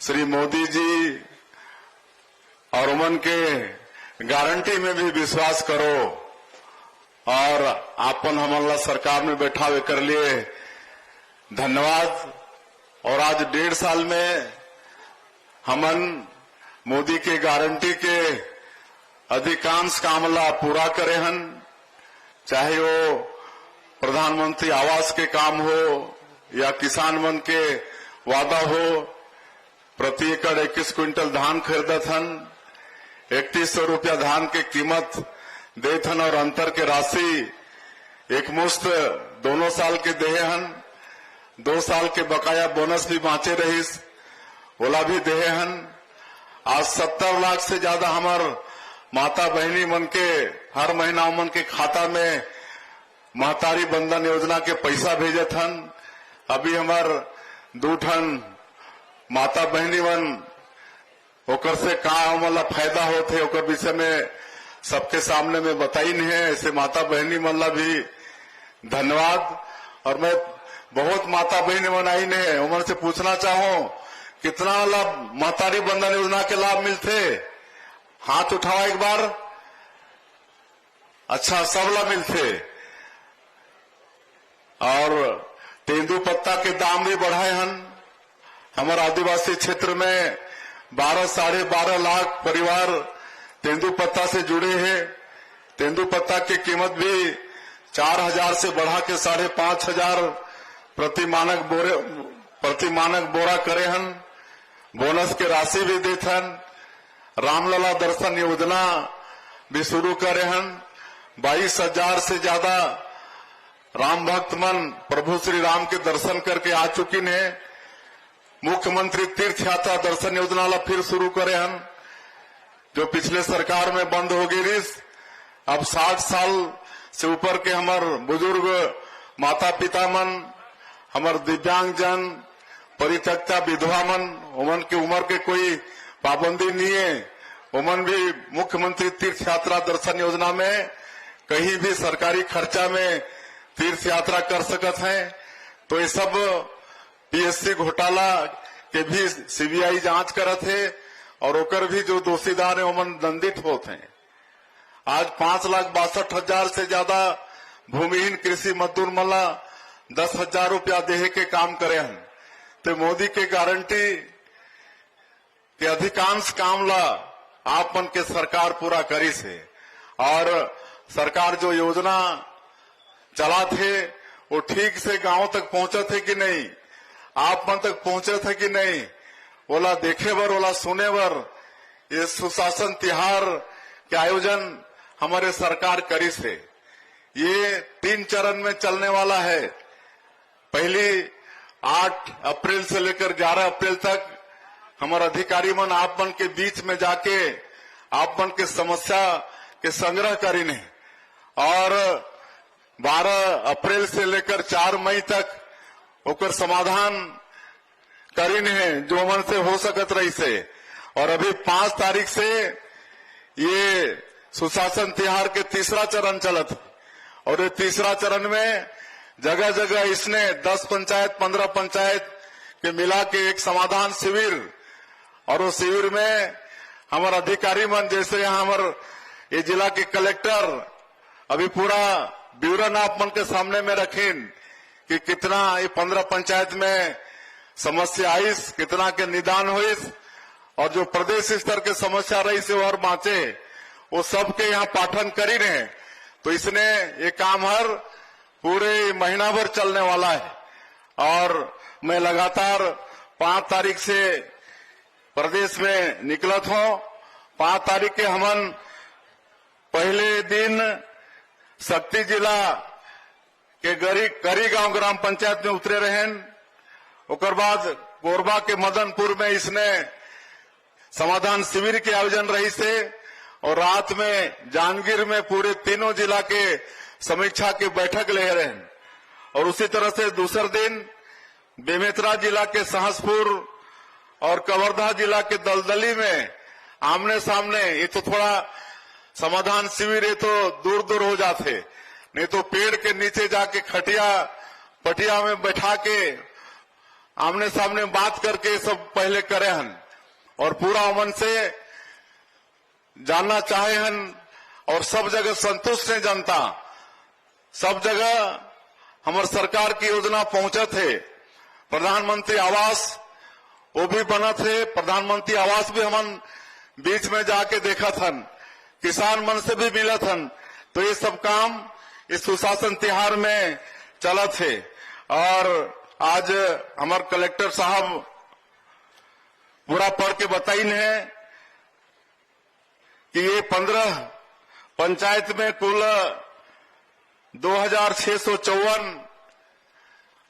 श्री मोदी जी और उमन के गारंटी में भी विश्वास करो और आपन हमला सरकार में बैठा हुए कर लिए धन्यवाद। और आज 1.5 साल में हमन मोदी के गारंटी के अधिकांश कामला पूरा करे हन, चाहे वो प्रधानमंत्री आवास के काम हो या किसान मन के वादा हो। प्रति एकड़ 21 क्विंटल धान खरीदत हन, 3100 रुपया धान के कीमत देत हन और अंतर के राशि एक मुश्त दोनों साल के देहे हन। 2 साल के बकाया बोनस भी बाँचे रहीस, ओला भी देहे हन। आज 70 लाख से ज्यादा हमार माता बहनी मन के हर महीना उमन के खाता में महतारी बंधन योजना के पैसा भेजत हन। अभी हमार 2 ठन माता बहनी मन ओकर से का मतलब फायदा होते ओकर विषय में सबके सामने में बताई नहीं है। ऐसे माता बहनी मन ला भी धन्यवाद। और मैं बहुत माता बहनी मन आई ने उमन से पूछना चाहूं कितना लाभ महतारी बंधन योजना के लाभ मिलते, हाथ उठाओ एक बार। अच्छा, सब ला मिलते। और तेंदू पत्ता के दाम भी बढ़ाए हन। हमारे आदिवासी क्षेत्र में 12 साढ़े 12 लाख परिवार तेंदू पत्ता से जुड़े हैं। तेंदू पत्ता की कीमत भी 4000 से बढ़ा के 5500 प्रति मानक बोरा करे हन। बोनस के राशि भी देत हन। रामलला दर्शन योजना भी शुरू करे हन। 22,000 से ज्यादा राम भक्त मन प्रभु श्री राम के दर्शन करके आ चुकी हैं। मुख्यमंत्री तीर्थ यात्रा दर्शन योजना ला फिर शुरू करे हन, जो पिछले सरकार में बंद हो गई रिस। अब 60 साल से ऊपर के हमार बुजुर्ग माता पिता मन, हमार दिव्यांग जन, परित्यक्ता विधवा मन, उमन की उम्र के कोई पाबंदी नहीं है। उमन भी मुख्यमंत्री तीर्थ यात्रा दर्शन योजना में कहीं भी सरकारी खर्चा में तीर्थ यात्रा कर सकत हैं। तो ये सब पीएससी घोटाला के भी सीबीआई जांच करत है और ओकर भी जो दोषीदार है उमन दंडित होते हैं। आज 5,62,000 से ज्यादा भूमिहीन कृषि मजदूर मला 10,000 रुपया देहे के काम करे हैं। तो मोदी के गारंटी के अधिकांश काम ला आपन के सरकार पूरा करी से। और सरकार जो योजना चला थे वो ठीक से गांव तक पहुंचे थे कि नहीं, आप मन तक पहुंचे थे कि नहीं, ओला देखे बर, ओला सुने बर ये सुशासन तिहार के आयोजन हमारे सरकार करी से। ये 3 चरण में चलने वाला है। पहली 8 अप्रैल से लेकर 11 अप्रैल तक हमारे अधिकारी मन आप मन के बीच में जाके आप मन के समस्या के संग्रह करीने और 12 अप्रैल से लेकर 4 मई तक ओकर समाधान करीने है जो मन से हो सकत रही से। और अभी 5 तारीख से ये सुशासन तिहार के 3रा चरण चलत और ये 3रा चरण में जगह जगह इसने 10 पंचायत 15 पंचायत के मिला के एक समाधान शिविर, और उस शिविर में हमारे अधिकारी मन जैसे यहाँ हमारे ये जिला के कलेक्टर अभी पूरा विवरण आप मन के सामने में रखें कि कितना ये 15 पंचायत में समस्या आईस, कितना के निदान होइस और जो प्रदेश स्तर के समस्या रही से और बाँचे वो सबके यहाँ पाठन करी रहे। तो इसने ये काम हर पूरे महीना भर चलने वाला है। और मैं लगातार 5 तारीख से प्रदेश में निकलत हूं। 5 तारीख के हमन पहले दिन शक्ति जिला के करी गांव ग्राम पंचायत में उतरे रहें। ओकर बाद कोरबा के मदनपुर में इसने समाधान शिविर के आयोजन रही से और रात में जांजगीर में पूरे तीनों जिला के समीक्षा की बैठक ले रहे हैं। और उसी तरह से दूसरे दिन बेमेतरा जिला के सहसपुर और कवर्धा जिला के दलदली में आमने सामने, ये तो थोड़ा समाधान शिविर ये तो दूर दूर हो जाते, नहीं तो पेड़ के नीचे जाके खटिया पटिया में बैठा के आमने सामने बात करके सब पहले करे हन और पूरा मन से जानना चाहे हन और सब जगह संतुष्ट है जनता। सब जगह हमार सरकार की योजना पहुंचे थे। प्रधानमंत्री आवास वो भी बना थे। प्रधानमंत्री आवास भी हम बीच में जाके देखा था। किसान मन से भी मिला था। तो ये सब काम इस सुशासन तिहार में चला थे। और आज हमारे कलेक्टर साहब पूरा पढ़ के बताइन है कि ये 15 पंचायत में कुल 2654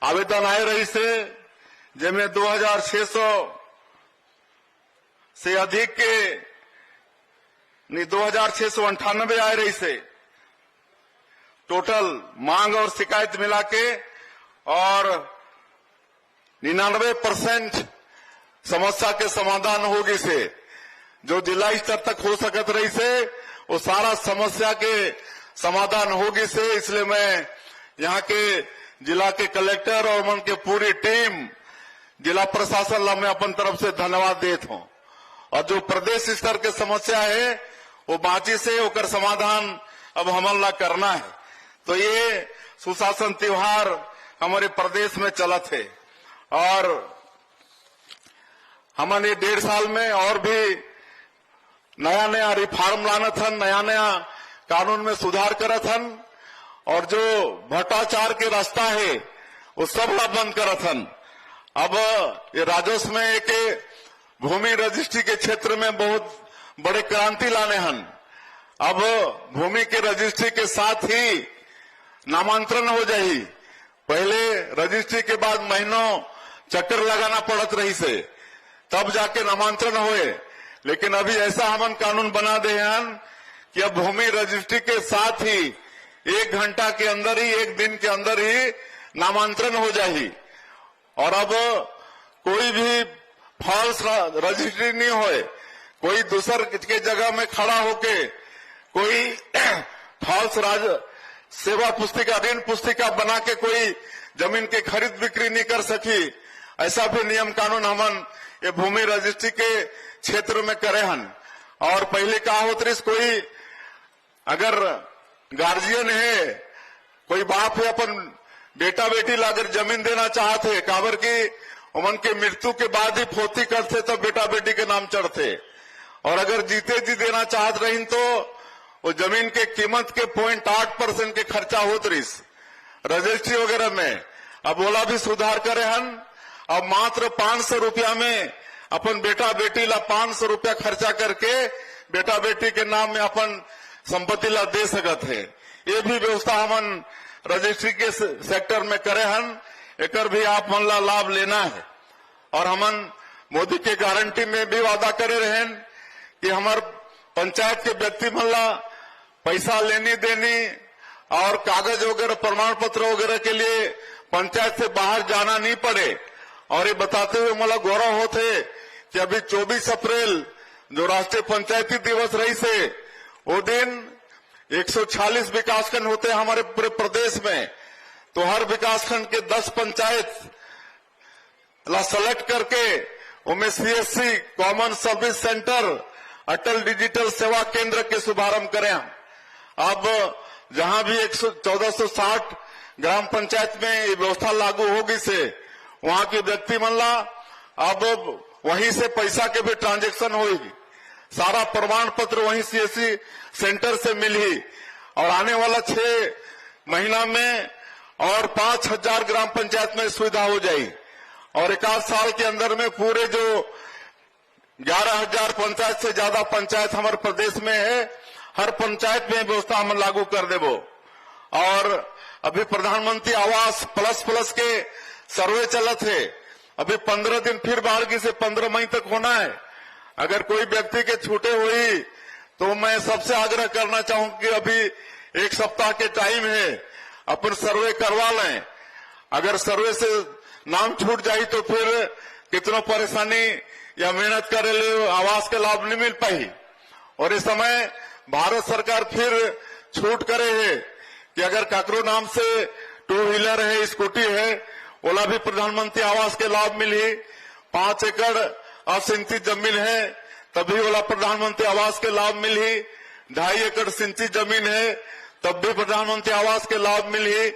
आवेदन आए रही से, जिनमें 2600 से अधिक के 2698 आए रही से। टोटल मांग और शिकायत मिला के और 99% समस्या के समाधान होगी से, जो जिला स्तर तक हो सकत रही से वो सारा समस्या के समाधान होगी से। इसलिए मैं यहाँ के जिला के कलेक्टर और मन के पूरी टीम जिला प्रशासन ला मैं अपन तरफ से धन्यवाद देता हूँ। और जो प्रदेश स्तर के समस्या है वो बाकी से होकर समाधान अब हमन ला करना है। तो ये सुशासन त्योहार हमारे प्रदेश में चला थे और हमन ये 1.5 साल में और भी नया नया रिफॉर्म लाना था, नया नया कानून में सुधार करा था और जो भ्रष्टाचार के रास्ता है वो सब ला बंद करा था। अब ये राजस्व में एक भूमि रजिस्ट्री के क्षेत्र में बहुत बड़े क्रांति लाने हन। अब भूमि के रजिस्ट्री के साथ ही नामांतरण हो जाही। पहले रजिस्ट्री के बाद महीनों चक्कर लगाना पड़त रही से, तब जाके नामांतरण हुए। लेकिन अभी ऐसा हमन कानून बना दे हन कि अब भूमि रजिस्ट्री के साथ ही 1 घंटा के अंदर ही, 1 दिन के अंदर ही नामांतरण हो जाही। और अब कोई भी फॉल्स रजिस्ट्री नहीं होए। कोई दूसर के जगह में खड़ा होके कोई फॉल्स सेवा पुस्तिका, ऋण पुस्तिका बना के कोई जमीन के खरीद बिक्री नहीं कर सकी। ऐसा भी नियम कानून हमन ये भूमि रजिस्ट्री के क्षेत्र में करे हन। और पहले क्या होत रही, कोई अगर गार्जियन है, कोई बाप है, अपन बेटा बेटी ला अगर जमीन देना चाहते हैं, काबर की उमन के मृत्यु के बाद ही फोती करते तब बेटा बेटी के नाम चढ़ते। और अगर जीते जी देना चाहत रही तो वो जमीन के कीमत के 0.8% के खर्चा होत रही रजिस्ट्री वगैरह में। अब ओला भी सुधार करे हन। अब मात्र 500 रुपया में अपन बेटा बेटी ला 500 रुपया खर्चा करके बेटा बेटी के नाम में अपन संपत्ति ला दे सकत है। ये भी व्यवस्था हमन रजिस्ट्री के सेक्टर में करे हन। एकर भी आप मन ला लाभ लेना है। और हमन मोदी के गारंटी में भी वादा करे रहें कि हमार पंचायत के व्यक्ति मन ला पैसा लेनी देनी और कागज वगैरह प्रमाण पत्र वगैरह के लिए पंचायत से बाहर जाना नहीं पड़े। और ये बताते हुए मला गौरव होते कि अभी 24 अप्रैल जो राष्ट्रीय पंचायती दिवस रही से, वो दिन 146 विकासखंड होते हैं हमारे पूरे प्रदेश में। तो हर विकासखंड के 10 पंचायत ला सेलेक्ट करके उनमें CSC कॉमन सर्विस सेंटर, अटल डिजिटल सेवा केंद्र के शुभारंभ करें। अब जहां भी 1460 ग्राम पंचायत में ये व्यवस्था लागू होगी से, वहां के व्यक्ति मन ला अब वहीं से पैसा के भी ट्रांजैक्शन होगी। सारा प्रमाण पत्र वहीं CSC सेंटर से मिली। और आने वाला 6 महीना में और 5000 ग्राम पंचायत में सुविधा हो जाएगी। और 1 साल के अंदर में पूरे जो 11,000 पंचायत से ज्यादा पंचायत हमारे प्रदेश में है, हर पंचायत में व्यवस्था हम लागू कर देवो। और अभी प्रधानमंत्री आवास प्लस के सर्वे चलत है। अभी 15 दिन फिर बारगी से 15 मई तक होना है। अगर कोई व्यक्ति के छूटे हुई तो मैं सबसे आग्रह करना चाहूं कि अभी 1 सप्ताह के टाइम है, अपन सर्वे करवा लें। अगर सर्वे से नाम छूट जाए तो फिर कितना परेशानी या मेहनत करे ले आवास के लाभ नहीं मिल पाई। और इस समय भारत सरकार फिर छूट करे है कि अगर काकरो नाम से 2 व्हीलर है, स्कूटी है, ओला भी प्रधानमंत्री आवास के लाभ मिली। 5 एकड़ असिंचित जमीन है तब भी ओला प्रधानमंत्री आवास के लाभ मिली। 2.5 एकड़ सिंचित जमीन है तब भी प्रधानमंत्री आवास के लाभ मिली।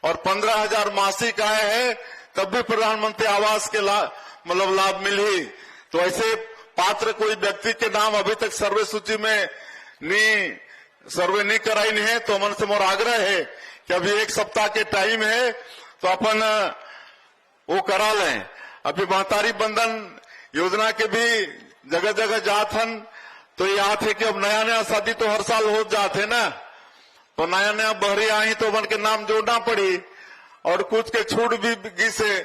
और 15,000 मासिक आय है तब भी प्रधानमंत्री आवास के लाभ मिली। तो ऐसे पात्र कोई व्यक्ति के नाम अभी तक सर्वे सूची में सर्वे नहीं कराई नहीं है, तो मन से मोर आग्रह है कि अभी 1 सप्ताह के टाइम है तो अपन वो करा लें। अभी महतारी बंधन योजना के भी जगह जगह जात हन, तो याद है कि अब नया नया शादी तो हर साल हो जाते ना, तो नया नया बहरी आई तो मन के नाम जोड़ना पड़ी और कुछ के छूट भी गिसे।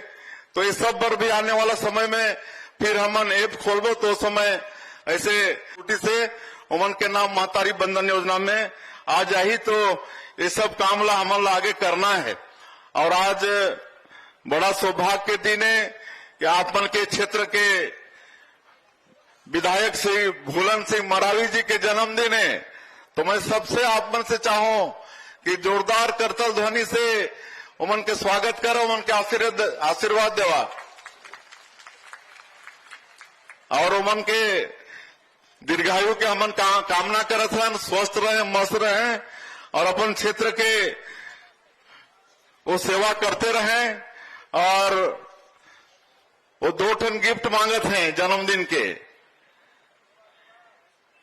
तो ये सब पर भी आने वाला समय में फिर हमन ऐप खोलबो तो समय ऐसे छुट्टी से उमन के नाम महतारी बंधन योजना में आ जाही। तो ये सब काम ला हमन ला आगे करना है। और आज बड़ा सौभाग्य के दिन है कि आपन के क्षेत्र के विधायक श्री भूलन सिंह मरावी जी के जन्मदिन है। तो मैं सबसे आपमन से चाहूं कि जोरदार करतल ध्वनि से उमन के स्वागत करो, उमन के आशीर्वाद देवा और उमन के दीर्घायु के हमन कामना करत हन, स्वस्थ रहे, मस्त रहे और अपन क्षेत्र के वो सेवा करते रहें। और वो 2 ठन गिफ्ट मांगत हैं जन्मदिन के।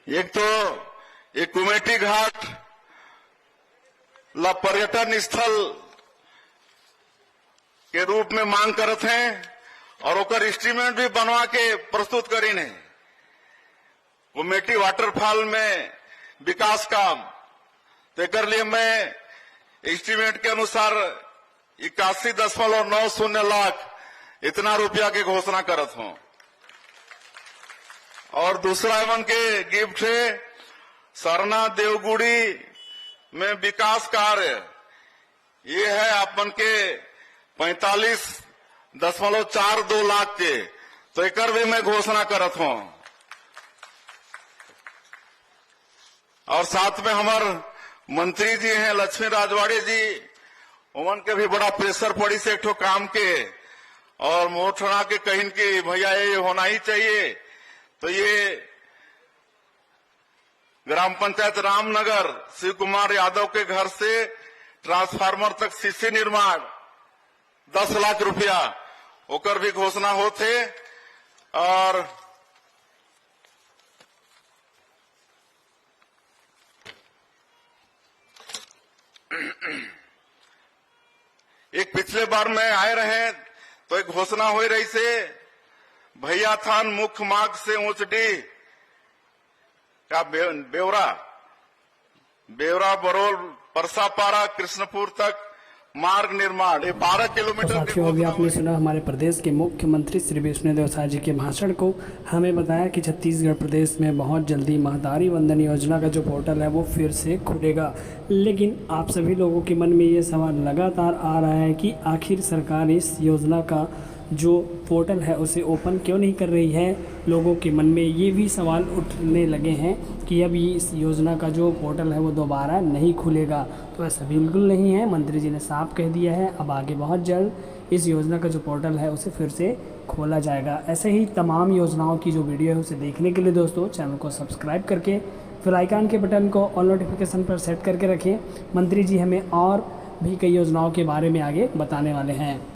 एक तो ये कुमेटी घाट ला पर्यटन स्थल के रूप में मांग करत हैं और ओकर एस्टीमेट भी बनवा के प्रस्तुत करीन है। कुमेटी वाटरफॉल में विकास काम तो कर लिए मैं एस्टीमेट के अनुसार 81.90 लाख इतना रुपया के घोषणा करत हूं। और दूसरा एवं के गिफ्ट है सरना देवगुड़ी में विकास कार्य, ये है अपन के 45.42 लाख के, तो एक भी मैं घोषणा करत हूं। और साथ में हमार मंत्री जी हैं लक्ष्मी राजवाड़े जी, उमन के भी बड़ा प्रेशर पड़ी से एक ठो काम के और मोठना के कहीं की भैया ये होना ही चाहिए। तो ये ग्राम पंचायत रामनगर शिव कुमार यादव के घर से ट्रांसफार्मर तक सीसी निर्माण 10 लाख रुपया ओकर भी घोषणा होते। और एक पिछले बार में आए रहे तो एक घोषणा हो रही से भैया थान मुख्य मार्ग से ऊंचडी का बेवरा बरोल परसापारा कृष्णपुर तक मार्ग निर्माण, ये 12 किलोमीटर। साथियों, अभी आपने सुना हमारे प्रदेश के मुख्यमंत्री श्री विष्णुदेव साय जी के भाषण को। हमें बताया कि छत्तीसगढ़ प्रदेश में बहुत जल्दी महतारी बंधन योजना का जो पोर्टल है वो फिर से खुलेगा। लेकिन आप सभी लोगों के मन में ये सवाल लगातार आ रहा है कि आखिर सरकार इस योजना का जो पोर्टल है उसे ओपन क्यों नहीं कर रही है। लोगों के मन में ये भी सवाल उठने लगे हैं कि अब ये इस योजना का जो पोर्टल है वो दोबारा नहीं खुलेगा। तो ऐसा बिल्कुल नहीं है, मंत्री जी ने साफ कह दिया है अब आगे बहुत जल्द इस योजना का जो पोर्टल है उसे फिर से खोला जाएगा। ऐसे ही तमाम योजनाओं की जो वीडियो है उसे देखने के लिए दोस्तों चैनल को सब्सक्राइब करके फिर आइकन के बटन को ऑल नोटिफिकेशन पर सेट करके रखें। मंत्री जी हमें और भी कई योजनाओं के बारे में आगे बताने वाले हैं।